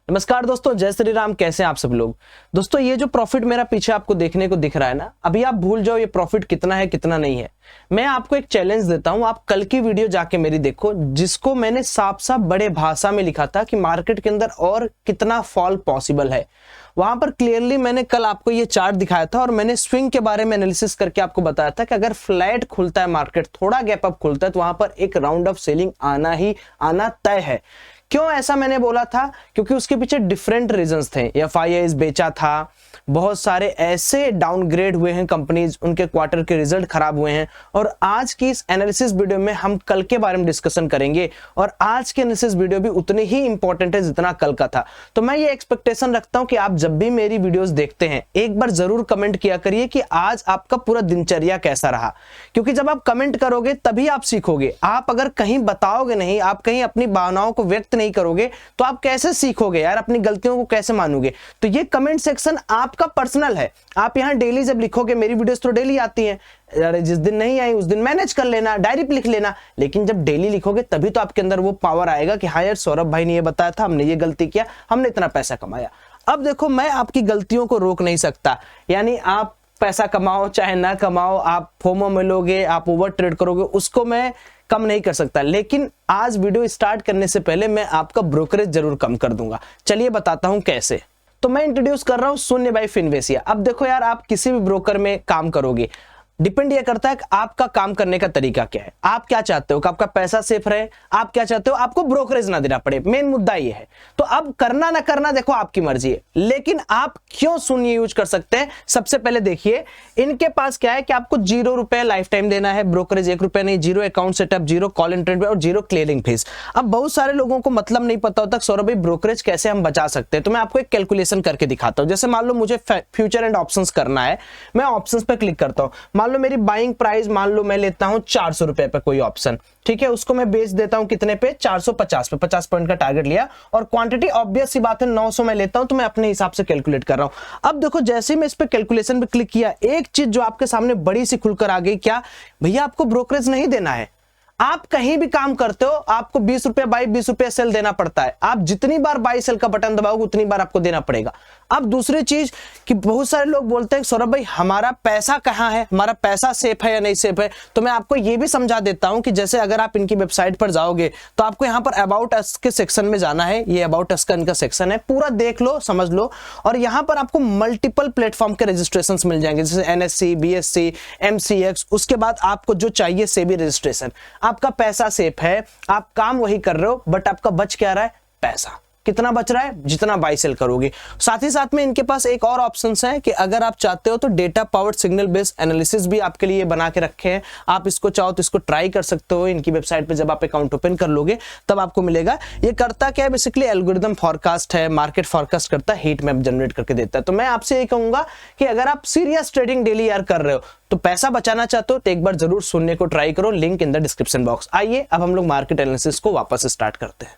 नमस्कार दोस्तों, जय श्री राम। कैसे हैं आप सब लोग। दोस्तों ये जो प्रॉफिट मेरा पीछे आपको देखने को दिख रहा है ना, अभी आप भूल जाओ ये प्रॉफिट कितना है कितना नहीं है। मैं आपको एक चैलेंज देता हूं, आप कल की वीडियो जाके मेरी देखो, जिसको मैंने साफ साफ बड़े भाषा में लिखा था कि मार्केट के अंदर और कितना फॉल पॉसिबल है। वहां पर क्लियरली मैंने कल आपको ये चार्ट दिखाया था और मैंने स्विंग के बारे में एनालिसिस करके आपको बताया था कि अगर फ्लैट खुलता है मार्केट, थोड़ा गैप अप खुलता है, तो वहां पर एक राउंड ऑफ सेलिंग आना ही आना तय है। क्यों ऐसा मैंने बोला था? क्योंकि उसके पीछे डिफरेंट रीजंस थे। एफआईआईज बेचा था, बहुत सारे ऐसे डाउनग्रेड हुए हैं कंपनीज, उनके क्वार्टर के रिजल्ट खराब हुए हैं। और आज की इस एनालिसिस वीडियो में हम कल के बारे में डिस्कशन करेंगे और आज के एनालिसिस वीडियो भी उतनी ही इंपॉर्टेंट है जितना कल का था। तो मैं ये एक्सपेक्टेशन रखता हूं कि आप जब भी मेरी वीडियोस देखते हैं एक बार जरूर कमेंट किया करिए कि आज आपका पूरा दिनचर्या कैसा रहा, क्योंकि जब आप कमेंट करोगे तभी आप सीखोगे। आप अगर कहीं बताओगे नहीं, आप कहीं अपनी भावनाओं को व्यक्त नहीं करोगे, तो आप कैसे सीखोगे यार, अपनी गलतियों को कैसे मानोगे। तो ये कमेंट सेक्शन आपका पर्सनल है। आप यहां डेली जब लिखोगे, मेरी वीडियोस तो डेली आती हैं, अरे जिस दिन नहीं आई उस दिन मैनेज कर लेना, डायरी पे लिख लेना। लेकिन जब डेली लिखोगे तभी तो आपके अंदर वो पावर आएगा कि हाँ यार, सौरभ भाई ने ये बताया था, हमने ये गलती किया, हमने इतना पैसा कमाया। अब देखो, मैं आपकी गलतियों को रोक नहीं सकता, यानी आप पैसा कमाओ चाहे ना कमाओ, आप फोमो मिलोगे, आप ओवर ट्रेड करोगे, उसको मैं कम नहीं कर सकता। लेकिन आज वीडियो स्टार्ट करने से पहले मैं आपका ब्रोकरेज जरूर कम कर दूंगा। चलिए बताता हूं कैसे। तो मैं इंट्रोड्यूस कर रहा हूं शून्य बाई फिनवेशिया। अब देखो यार, आप किसी भी ब्रोकर में काम करोगे, डिपेंड ये करता है कि आपका काम करने का तरीका क्या है। आप क्या चाहते हो कि आपका पैसा सेफ रहे, आप क्या चाहते हो आपको ब्रोकरेज ना देना पड़े, मेन मुद्दा ये है। तो अब करना ना करना देखो आपकी मर्जी है, लेकिन आप क्यों शून्य यूज कर सकते हैं। सबसे पहले देखिए, इनके पास क्या है कि आपको 0 रुपए लाइफ टाइम देना है, ब्रोकरेज 1 रुपए नहीं, 0 अकाउंट सेटअप, 0 कॉल एंट्री और 0 क्लियरिंग फीस। अब बहुत सारे लोगों को मतलब नहीं पता होता सौरभ भाई ब्रोकरेज कैसे हम बचा सकते हैं। तो मैं आपको एक कैलकुलेशन करके दिखाता हूं। जैसे मान लो मुझे फ्यूचर एंड ऑप्शंस करना है, मैं ऑप्शंस पे क्लिक करता हूं। मान लो मेरी बाइंग प्राइस, मान लो मैं लेता हूं 400 रुपए पे कोई ऑप्शन, ठीक है, उसको मैं बेच देता हूं कितने पे, 450 पे, 50 पॉइंट का टारगेट लिया। और क्वांटिटी ऑब्वियस सी बात है 900 मैं लेता हूं, तो मैं अपने हिसाब से कैलकुलेट कर रहा हूं। अब देखो, जैसे ही मैं इस पे कैलकुलेशन पे क्लिक किया, एक चीज जो आपके सामने बड़ी सी खुलकर आ गई, क्या भैया आपको ब्रोकरेज नहीं देना है। आप कहीं भी काम करते हो, आपको 20 रुपए बाई 20 रुपए सेल देना पड़ता है। आप जितनी बार बाई सेल का बटन दबाओगे उतनी बार आपको देना पड़ेगा। अब दूसरी चीज कि बहुत सारे लोग बोलते हैं सौरभ भाई हमारा पैसा कहां है, हमारा पैसा सेफ है या नहीं सेफ है। तो मैं आपको यह भी समझा देता हूं कि जैसे अगर आप इनकी वेबसाइट पर जाओगे तो आपको यहां पर अबाउट अस के सेक्शन में जाना है। ये अबाउट अस का इनका सेक्शन है, पूरा देख लो, समझ लो। और यहां पर आपको मल्टीपल प्लेटफॉर्म के रजिस्ट्रेशन मिल जाएंगे, जैसे एनएससी, बीएससी, एमसीएक्स। उसके बाद आपको जो चाहिए सेबी रजिस्ट्रेशन। आपका पैसा सेफ है, आप काम वही कर रहे हो, बट आपका बच क्या रहा है, पैसा। कितना बच रहा है, जितना बाई सेल करोगे। साथ ही साथ में इनके पास एक और ऑप्शन है कि अगर आप चाहते हो तो data powered signal based analysis भी आपके लिए बना के रखे हैं। आप इसको चाहो तो इसको ट्राई कर सकते हो इनकी वेबसाइट पे। जब आप अकाउंट ओपन कर लोगे तब आपको मिलेगा। ये करता क्या है, बेसिकली एल्गोरिथम फॉरकास्ट है, मार्केट फॉरकास्ट करता है, हीट मैप जनरेट करके देता है। तो मैं आपसे ये कहूंगा कि अगर आप सीरियस ट्रेडिंग डेली यार कर रहे हो, तो पैसा बचाना चाहते हो, तो एक बार जरूर शून्य को ट्राई करो, link in the description box. आइए अब हम लोग मार्केट एनालिसिस को वापस स्टार्ट करते हैं।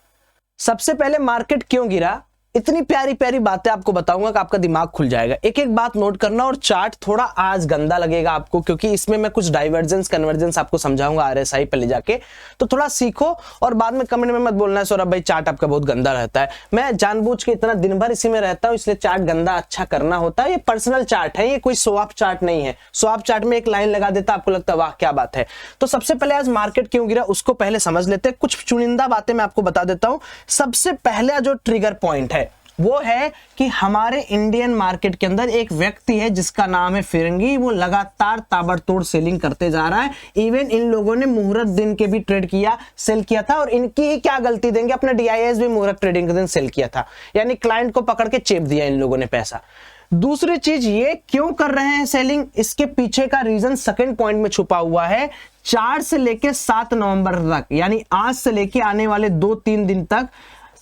सबसे पहले मार्केट क्यों गिरा, इतनी प्यारी प्यारी बातें आपको बताऊंगा कि आपका दिमाग खुल जाएगा। एक एक बात नोट करना। और चार्ट थोड़ा आज गंदा लगेगा आपको, क्योंकि इसमें मैं कुछ डाइवर्जेंस कन्वर्जेंस आपको समझाऊंगा आरएसआई पे ले जाके। तो थोड़ा सीखो और बाद में कमेंट में मत बोलना है सौरभ भाई चार्ट आपका बहुत गंदा रहता है। मैं जानबूझ के इतना दिन भर इसी में रहता हूं, इसलिए चार्ट गंदा अच्छा करना होता है। ये पर्सनल चार्ट है, ये कोई शो ऑफ चार्ट नहीं है। शो ऑफ चार्ट में एक लाइन लगा देता, आपको लगता है वाह क्या बात है। तो सबसे पहले आज मार्केट क्यों गिरा उसको पहले समझ लेते हैं। कुछ चुनिंदा बातें मैं आपको बता देता हूं। सबसे पहला जो ट्रिगर पॉइंट है वो है कि हमारे इंडियन मार्केट के अंदर एक व्यक्ति है जिसका नाम है फिरंगी। वो लगातार ताबड़तोड़ सेलिंग करते जा रहा है। इवन इन लोगों ने मुहूर्त दिन के भी ट्रेड किया, सेल किया था। और इनकी ही क्या गलती देंगे, अपना डीआईएस भी मुहूर्त ट्रेडिंग के दिन सेल किया था, यानी क्लाइंट को पकड़ के चेप दिया इन लोगों ने पैसा। दूसरी चीज, ये क्यों कर रहे हैं सेलिंग, इसके पीछे का रीजन सेकंड पॉइंट में छुपा हुआ है। 4 से लेके 7 नवंबर तक, यानी आज से लेके आने वाले 2-3 दिन तक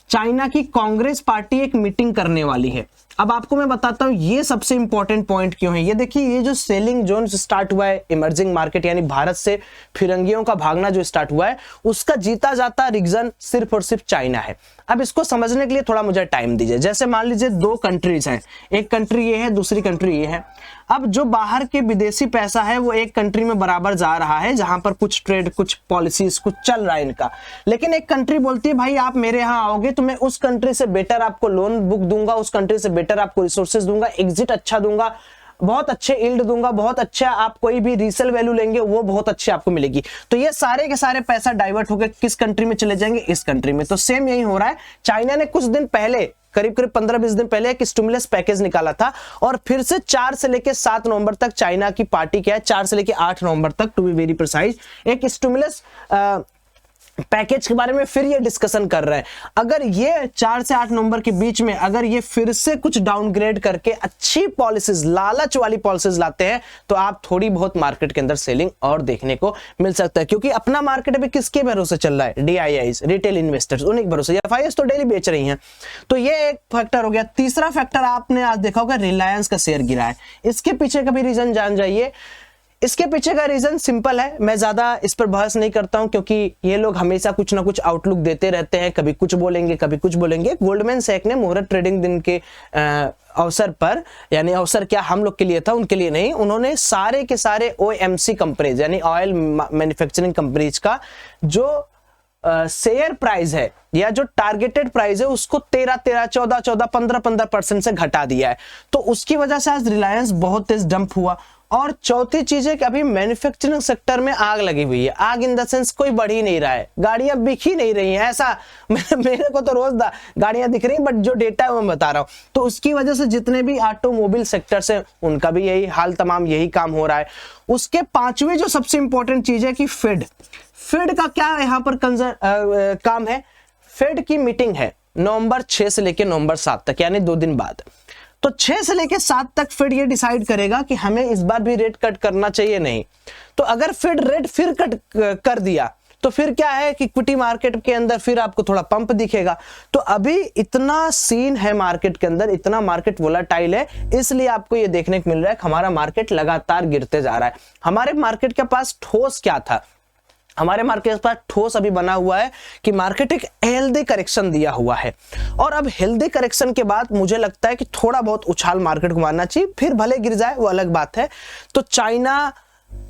चाइना की कांग्रेस पार्टी एक मीटिंग करने वाली है। अब आपको मैं बताता हूं ये सबसे इंपॉर्टेंट पॉइंट क्यों है। ये देखिए, ये जो सेलिंग जोन स्टार्ट हुआ है, इमर्जिंग मार्केट यानी भारत से फिरंगियों का भागना जो स्टार्ट हुआ है, उसका जीता जाता रीजन सिर्फ और सिर्फ चाइना है। अब इसको समझने के लिए थोड़ा मुझे टाइम दीजिए। जैसे मान लीजिए दो कंट्रीज हैं, एक कंट्री ये है, दूसरी कंट्री ये है। अब जो बाहर के विदेशी पैसा है वो एक कंट्री में बराबर जा रहा है, जहां पर कुछ ट्रेड, कुछ पॉलिसीज, कुछ चल रहा है इनका। लेकिन एक कंट्री बोलती है भाई आप मेरे यहाँ आओगे तो मैं उस कंट्री से बेटर आपको लोन बुक दूंगा, उस कंट्री से बेटर आपको रिसोर्सेज दूंगा, एग्जिट अच्छा दूंगा, बहुत अच्छे यील्ड दूंगा, बहुत अच्छा आप कोई भी रीसेल वैल्यू लेंगे वो बहुत अच्छी आपको मिलेगी। तो ये सारे के सारे पैसा डाइवर्ट होकर किस कंट्री में चले जाएंगे? इस कंट्री में। तो सेम यही हो रहा है। चाइना ने कुछ दिन पहले, करीब करीब 15-20 दिन पहले एक स्टिमुलस पैकेज निकाला था और फिर से 4 से लेकर 7 नवंबर तक चाइना की पार्टी क्या है, 4 से लेकर 8 नवंबर तक टू बी वेरी प्रिसाइज, एक स्टिमुलस पैकेज के बारे में फिर ये डिस्कशन कर रहे हैं। अगर ये 4 से 8 नवंबर के बीच में अगर ये फिर से कुछ डाउनग्रेड करके अच्छी पॉलिसीज, लालच वाली पॉलिसीज लाते हैं तो आप थोड़ी बहुत मार्केट के अंदर सेलिंग और देखने को मिल सकता है, क्योंकि अपना मार्केट अभी किसके भरोसे चल रहा है? DIIs, रिटेल इन्वेस्टर्स, उन्हीं के भरोसे। FIIs तो डेली बेच रही हैं। तो ये एक फैक्टर हो गया। तीसरा फैक्टर आपने आज देखा होगा, रिलायंस का शेयर गिरा है। इसके पीछे का भी रीजन जान जाइए। इसके पीछे का रीजन सिंपल है, मैं ज्यादा इस पर बहस नहीं करता हूं, क्योंकि ये लोग हमेशा कुछ ना कुछ आउटलुक देते रहते हैं, कभी कुछ बोलेंगे कभी कुछ बोलेंगे। गोल्डमैन सैक ने मुहूर्त ट्रेडिंग दिन के अवसर पर, यानी अवसर क्या हम लोग के लिए था, उनके लिए नहीं, उन्होंने सारे के सारे OMC कंपनीज यानी ऑयल मैन्युफैक्चरिंग कंपनीज का जो शेयर प्राइस है या जो टारगेटेड प्राइस है उसको 13, 14, 15% से घटा दिया है। तो उसकी वजह से आज रिलायंस बहुत तेज डंप हुआ। और चौथी चीज है कि अभी मैन्युफैक्चरिंग सेक्टर में आग लगी हुई है। आग इन द सेंस कोई बढ़ ही नहीं रहा है, गाड़ियां बिक ही नहीं रही हैं, ऐसा मेरे को तो रोज गाड़ियां दिख रही हैं, बट जो डेटा है वो मैं बता रहा हूं। तो उसकी वजह से जितने भी ऑटोमोबाइल सेक्टर से उनका भी यही हाल, तमाम यही काम हो रहा है। उसके पांचवी जो सबसे इंपॉर्टेंट चीज है कि फेड का क्या यहाँ पर काम है? फेड की मीटिंग है नवंबर 6 से लेकर नवंबर 7 तक, यानी 2 दिन बाद। तो 6 से लेकर 7 तक फेड ये डिसाइड करेगा कि हमें इस बार भी रेट कट करना चाहिए नहीं। तो अगर फेड रेट फिर कट कर दिया तो फिर क्या है कि इक्विटी मार्केट के अंदर फिर आपको थोड़ा पंप दिखेगा। तो अभी इतना सीन है मार्केट के अंदर, इतना मार्केट वोलाटाइल है, इसलिए आपको ये देखने को मिल रहा है कि हमारा मार्केट लगातार गिरते जा रहा है। हमारे मार्केट के पास ठोस क्या था? हमारे मार्केट के पास ठोस अभी बना हुआ है कि मार्केट एक हेल्दी करेक्शन दिया हुआ है। और अब हेल्दी करेक्शन के बाद मुझे लगता है कि थोड़ा बहुत उछाल मार्केट को मारना चाहिए, फिर भले गिर जाए वो अलग बात है। तो चाइना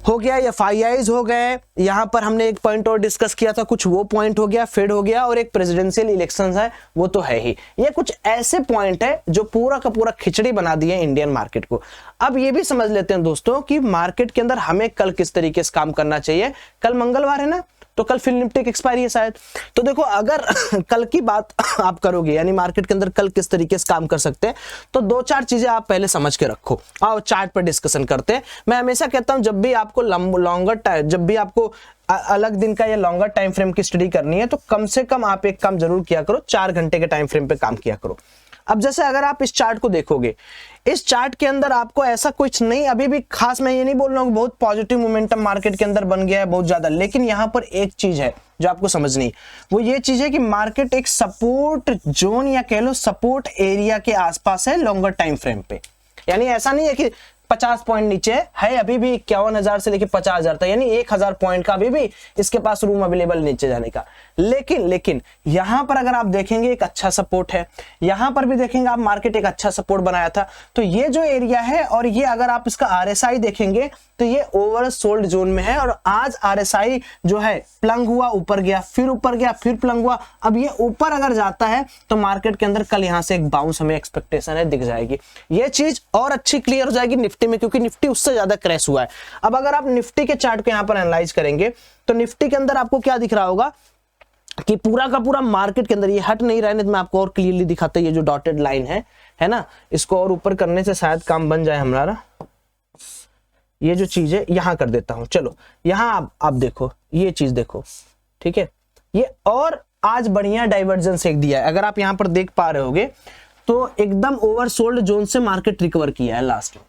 हो गया, FIIs हो गए, यहां पर हमने एक पॉइंट और डिस्कस किया था, कुछ वो पॉइंट हो गया, फेड हो गया, और एक प्रेसिडेंशियल इलेक्शंस है, वो तो है ही। ये कुछ ऐसे पॉइंट है जो पूरा का पूरा खिचड़ी बना दिए इंडियन मार्केट को। अब ये भी समझ लेते हैं दोस्तों कि मार्केट के अंदर हमें कल किस तरीके से काम करना चाहिए। कल मंगलवार है ना, तो कल फिर निफ्टी की एक्सपायरी है शायद। तो देखो अगर कल की बात आप करोगे, यानी मार्केट के अंदर कल किस तरीके से काम कर सकते हैं, तो 2-4 चीजें आप पहले समझ के रखो। आओ चार्ट पर डिस्कशन करते हैं। मैं हमेशा कहता हूं जब भी आपको लॉन्गर टाइम, जब भी आपको अलग दिन का या लॉन्गर टाइम फ्रेम की स्टडी करनी है, तो कम से कम आप एक काम जरूर किया करो, 4 घंटे के टाइम फ्रेम पे काम किया करो। अब जैसे अगर आप इस चार्ट को देखोगे, इस चार्ट के अंदर आपको ऐसा कुछ नहीं, अभी भी खास मैं ये नहीं बोल रहा हूँ बहुत पॉजिटिव मोमेंटम मार्केट के अंदर बन गया है बहुत ज्यादा, लेकिन यहां पर एक चीज है जो आपको समझनी, वो ये चीज है कि मार्केट एक सपोर्ट जोन या कह लो सपोर्ट एरिया के आसपास है लॉन्गर टाइम फ्रेम पे। यानी ऐसा नहीं है कि 50 पॉइंट नीचे है, अभी भी 51,000 से लेकर 50,000 तक, यानी 1,000 पॉइंट का अभी भी इसके पास रूम अवेलेबल नीचे जाने का। लेकिन यहां पर अगर आप देखेंगे एक अच्छा सपोर्ट है, यहां पर भी देखेंगे आप मार्केट एक अच्छा सपोर्ट बनाया था। तो ये जो एरिया है, और ये अगर आप इसका RSI देखेंगे तो ये ओवर सोल्ड जोन में है, और आज RSI जो है प्लंग हुआ, ऊपर गया, फिर ऊपर गया, फिर प्लंग हुआ। अब ये ऊपर अगर जाता है तो मार्केट के अंदर कल यहां से एक बाउंस हमें एक्सपेक्टेशन है दिख जाएगी। ये चीज और अच्छी क्लियर हो जाएगी निफ्टी में, क्योंकि निफ्टी उससे ज्यादा क्रैश हुआ है। अब अगर आप निफ्टी के चार्ट को यहां पर एनालाइज करेंगे तो निफ्टी के अंदर आपको क्या दिख रहा होगा कि पूरा का पूरा मार्केट के अंदर ये हट नहीं रहा है। मैं आपको और क्लियरली दिखाता, ये जो डॉटेड लाइन है ना, इसको और ऊपर करने से शायद काम बन जाए हमारा। ये जो चीज है यहां कर देता हूं, चलो यहां आप देखो, ये चीज देखो, ठीक है। ये और आज बढ़िया डाइवर्जेंस एक दिया है, अगर आप यहां पर देख पा रहे होगे तो एकदम ओवरसोल्ड जोन से मार्केट रिकवर किया है लास्ट में,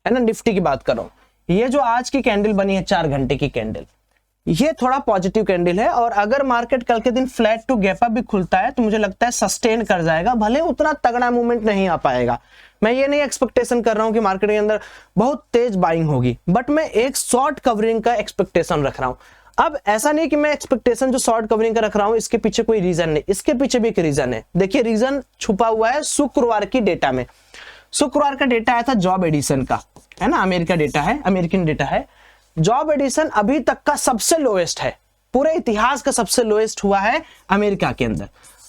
है ना। निफ्टी की बात कर रहा हूं, ये जो आज की कैंडल बनी है 4 घंटे की कैंडल, ये थोड़ा पॉजिटिव कैंडल है, और अगर मार्केट कल के दिन फ्लैट टू गैप अप भी खुलता है तो मुझे लगता है सस्टेन कर जाएगा, भले उतना तगड़ा मूवमेंट नहीं आ पाएगा। मैं ये नहीं एक्सपेक्टेशन कर रहा हूं कि मार्केट के अंदर बहुत तेज बाइंग होगी, बट मैं एक शॉर्ट कवरिंग का एक्सपेक्टेशन रख रहा हूं। अब ऐसा नहीं कि मैं एक्सपेक्टेशन जो शॉर्ट कवरिंग का रख रहा हूं इसके पीछे कोई रीजन नहीं, इसके पीछे भी एक रीजन है। देखिए रीजन छुपा हुआ है शुक्रवार की डेटा में। शुक्रवार का डेटा आया था जॉब एडिशन का, है ना, अमेरिका डेटा है, अमेरिकन डेटा है। जॉब एडिशन अभी तक का सबसे लोएस्ट है, पूरे इतिहास का सबसे लोएस्ट हुआ है अमेरिका के अंदर।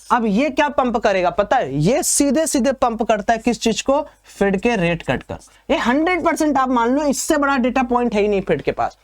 अब ये क्या पंप करेगा पता है, ये सीधे सीधे पंप करता है किस चीज को, फेड के रेट कट कर। ये 100% आप मान लो, इससे बड़ा डेटा पॉइंट है ही नहीं फेड के पास।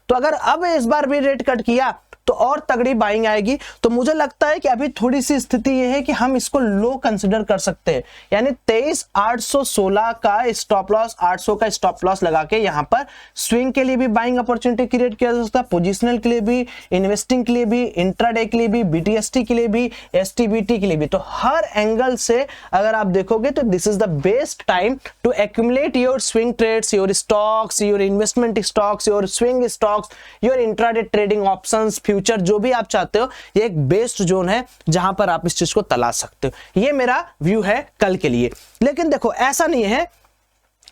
तो अगर अब इस बार भी रेट कट किया तो और तगड़ी बाइंग आएगी। तो मुझे लगता है कि अभी थोड़ी सी स्थिति ये है कि हम इसको लो कंसिडर कर सकते हैं, यानी 23,816 का स्टॉप लॉस, 800 का स्टॉप लॉस लगा के यहाँ पर स्विंग के लिए भी बाइंग अपॉर्चुनिटी क्रिएट किया जा सकता है, पोजिशनल के लिए भी, इन्वेस्टिंग के लिए भी, इंट्राडे के लिए भी, बीटीएसटी के लिए भी, एसटीबीटी के लिए भी। तो हर एंगल से अगर आप देखोगे तो this is the best time to accumulate your swing trades, your stocks, your investment stocks, your swing stocks, your intraday trading options, future, जो भी आप चाहते हो, ये एक बेस्ट जोन है जहां पर आप इस चीज को तलाश सकते हो। ये मेरा व्यू है कल के लिए। लेकिन देखो ऐसा नहीं है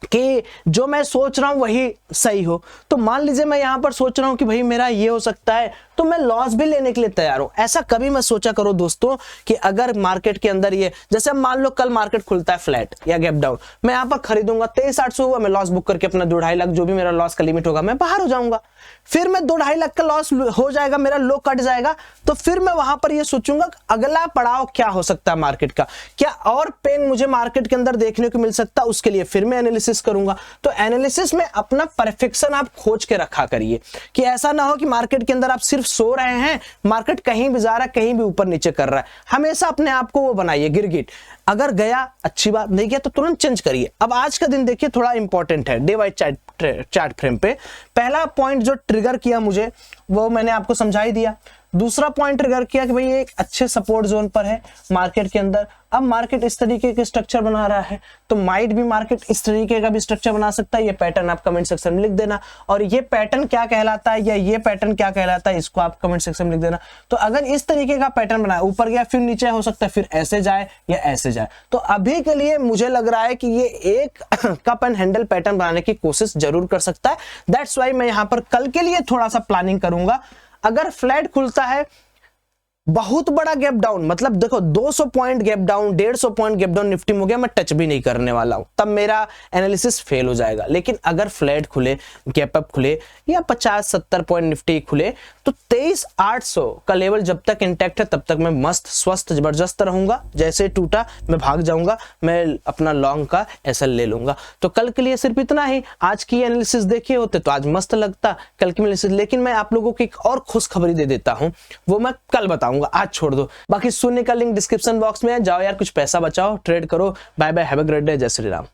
कि जो मैं सोच रहा हूं वही सही हो। तो मान लीजिए मैं यहां पर सोच रहा हूं कि भाई मेरा ये हो सकता है, तो मैं लॉस भी लेने के लिए तैयार हूं। ऐसा कभी मत सोचा करो दोस्तों कि अगर मार्केट के अंदर ये, जैसे मान लो कल मार्केट खुलता है फ्लैट या गैप डाउन, मैं यहां पर खरीदूंगा, 23,800 हुआ, मैं लॉस बुक करके अपना 2-2.5 लाख जो भी मेरा लॉस का लिमिट होगा मैं बाहर हो जाऊंगा। फिर मैं 2-2.5 लाख का लॉस हो जाएगा, मेरा लो कट जाएगा, तो फिर मैं वहां पर ये सोचूंगा अगला पड़ाव क्या हो सकता है मार्केट का, क्या और पेन मुझे मार्केट के अंदर देखने को मिल सकता है, उसके लिए फिर मैं एनालिसिस करूंगा। तो एनालिसिस में अपना परफेक्शन आप खोज के रखा करिए कि ऐसा ना हो कि मार्केट के अंदर आप सिर्फ सो रहे हैं, मार्केट कहीं भी जा रहा है, कहीं भी ऊपर नीचे कर रहा है। हमेशा अपने आप को वो बनाइए गिरगिट, अगर गया अच्छी बात, नहीं गया तो तुरंत चेंज करिए। अब आज का दिन देखिए थोड़ा इंपॉर्टेंट है डे वाइज चार्ट फ्रेम पे। पहला पॉइंट जो ट्रिगर किया मुझे वो मैंने आपको समझा ही दिया। दूसरा पॉइंट ट्रिगर किया कि भाई ये एक अच्छे सपोर्ट जोन पर है मार्केट के अंदर। अब मार्केट इस तरीके के स्ट्रक्चर बना रहा है तो माइट भी मार्केट इस तरीके का भी स्ट्रक्चर बना सकता है। ये पैटर्न आप कमेंट सेक्शन में लिख देना, और ये पैटर्न क्या कहलाता है या ये पैटर्न क्या कहलाता है इसको आप कमेंट सेक्शन में लिख देना। तो अगर इस तरीके का पैटर्न बनाए, ऊपर गया फिर नीचे हो सकता है, फिर ऐसे जाए या ऐसे जाए, तो अभी के लिए मुझे लग रहा है कि ये एक कप एंड हैंडल पैटर्न बनाने की कोशिश जरूर कर सकता है। दैट्स वाई मैं यहां पर कल के लिए थोड़ा सा प्लानिंग करूंगा। अगर फ्लैट खुलता है, बहुत बड़ा गैप डाउन, मतलब देखो 200 point gap down, 150 point gap down Nifty में हो गया, मैं टच भी नहीं करने वाला हूं, तब मेरा एनालिसिस फेल हो जाएगा। लेकिन अगर फ्लैट खुले, गैप अप खुले या 50-70 पॉइंट निफ्टी खुले, तो 23,800 का लेवल जब तक इंटैक्ट है तब तक मैं मस्त स्वस्थ जबरदस्त रहूंगा। जैसे टूटा मैं भाग जाऊंगा, मैं अपना लॉन्ग का एसएल ले लूंगा। तो कल के लिए सिर्फ इतना ही। आज की एनालिसिस देखे होते तो आज मस्त लगता कल की एनालिसिस, लेकिन मैं आप लोगों को एक और खुशखबरी दे देता हूं, वो मैं कल बताऊंगा, आज छोड़ दो। बाकी सुनने का लिंक डिस्क्रिप्शन बॉक्स में है, जाओ यार कुछ पैसा बचाओ, ट्रेड करो। Bye bye, have a great day, जय श्री राम।